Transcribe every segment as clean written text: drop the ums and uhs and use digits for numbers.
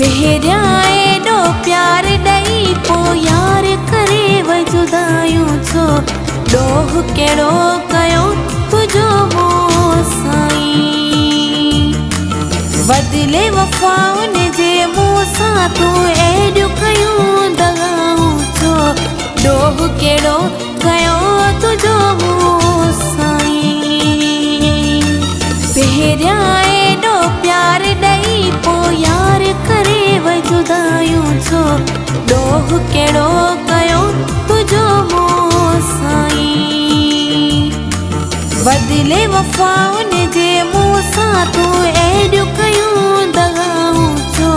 पहिरियां एॾो प्यार ॾेई पोइ यार करे वई जुदायूं छो ॾोह कहिड़ो कयो तुंहिंजो मूं साईं बदिले वफ़ाउन जे मुंहुं सां तूं एॾियूं कयूं दगाऊं छो ॾोह कहिड़ो कयो तुंहिंजो मूं साईं पहिरियां एॾो प्यार ॾेई पोइ यार करे वई जुदायूं छो ॾोह कहिड़ो कयो तुंहिंजो मूं साईं बदिले वफ़ाउन जे मुंहुं सां तूं एॾियूं कयूं दगाऊं छो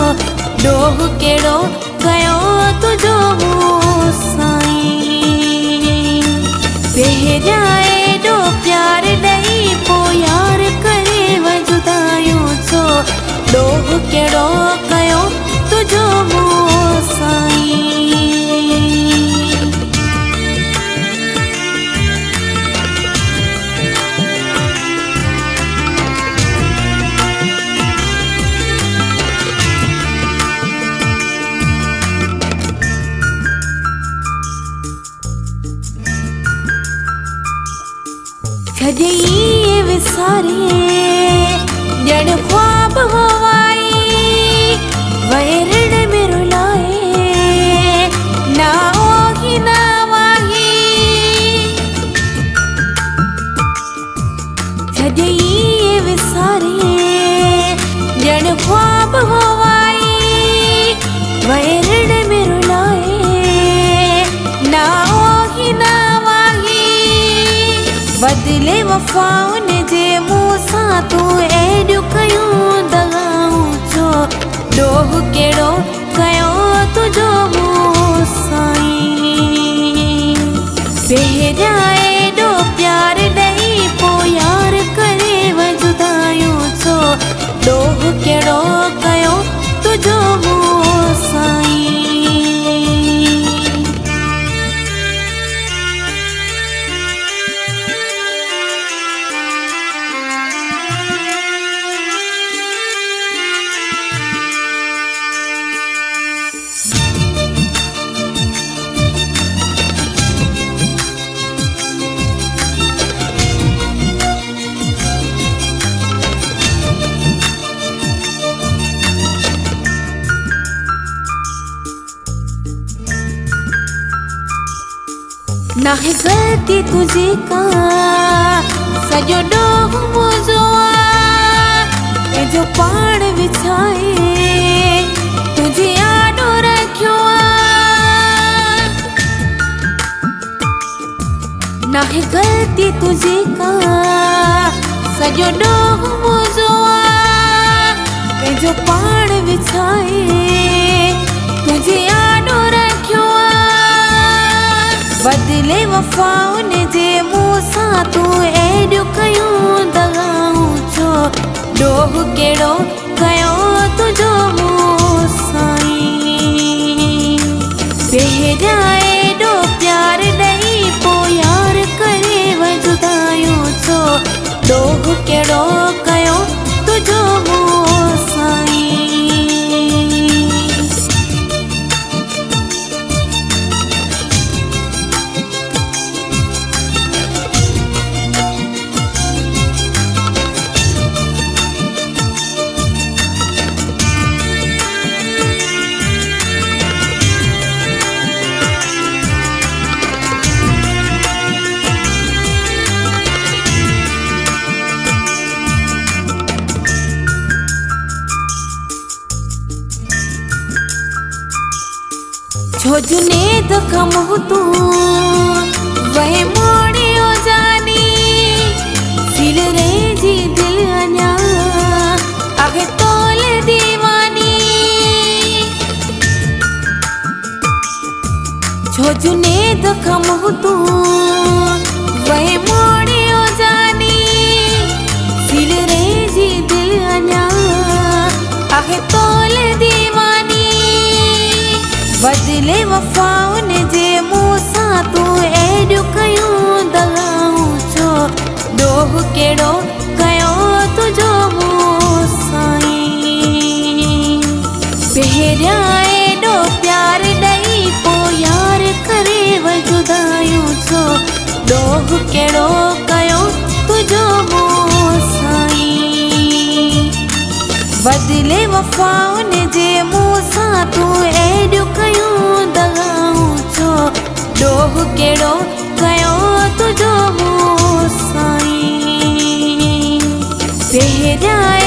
ॾोह कहिड़ो कयो तुंहिंजो मूं साईं पहिरियां एॾो प्यार ॾेई पोइ यार करे वई जुदायूं छो ॾोह कहिड़ो कयो तुंहिंजो मूं साईं छॾी विसारे ॼण ख्वाब हवाई वैरण में रुलाए ना ओही ना वाही छॾी विसारे ॼण ख्वाब हवाई वैरण में रुलाए ना ओही ना बदिले वफ़ाउन जे मुंहुं सां तूं एॾियूं कयूं दगाऊं छो ॾोह कहिड़ो कयो तुंहिंजो मूं साईं पहिरियां एॾो प्यार ॾेई पोइ यार करे वई जुदायूं छो ॾोह कहिड़ो कयो तुंहिंजो मूं साईं ना है गलती तुझे का सजो ॾोह मुंहिंजो आहे जो पाण विछाए तुझे आॾो रखियो आहे ना है गलती तुझे का सजो ॾोह मुंहिंजो आहे जो पाण विछाए तुझे आॾो रखियो बदिले वफ़ाउन जे मुंहुं सां तूं एॾियूं कयूं दगाऊं छो ॾोह कहिड़ो कयो तुंहिंजो मूं साईं पहिरियां एॾो प्यार ॾेई पोइ यार करे वई जुदायूं छो ॾोह कहिड़ो कयो तुंहिंजो मूं साईं छो जुनेद कम तू वह मोड़ियो जानी सिल रे जी दिल अञा आगे तोल दीवानी छो जुनेद कम तू वह मोड़ियो जानी सिल रे जी दिल अञा आगे तोल दीवानी बदिले वफ़ाउन जे मुंहुं सां तूं एॾियूं कयूं दगाऊं छो ॾोह कहिड़ो कयो तुंहिंजो मूं साईं पहिरियां एॾो प्यार ॾेई पोइ यार करे जुदायूं छो ॾोह कहिड़ो कयो तुंहिंजो मूं साईं बदिले वफ़ाउन जे मूं सां तूं एॾियूं कयूं दगाऊं छो ॾोह कहिड़ो कयो तुंहिंजो मूं साईं पहिरियां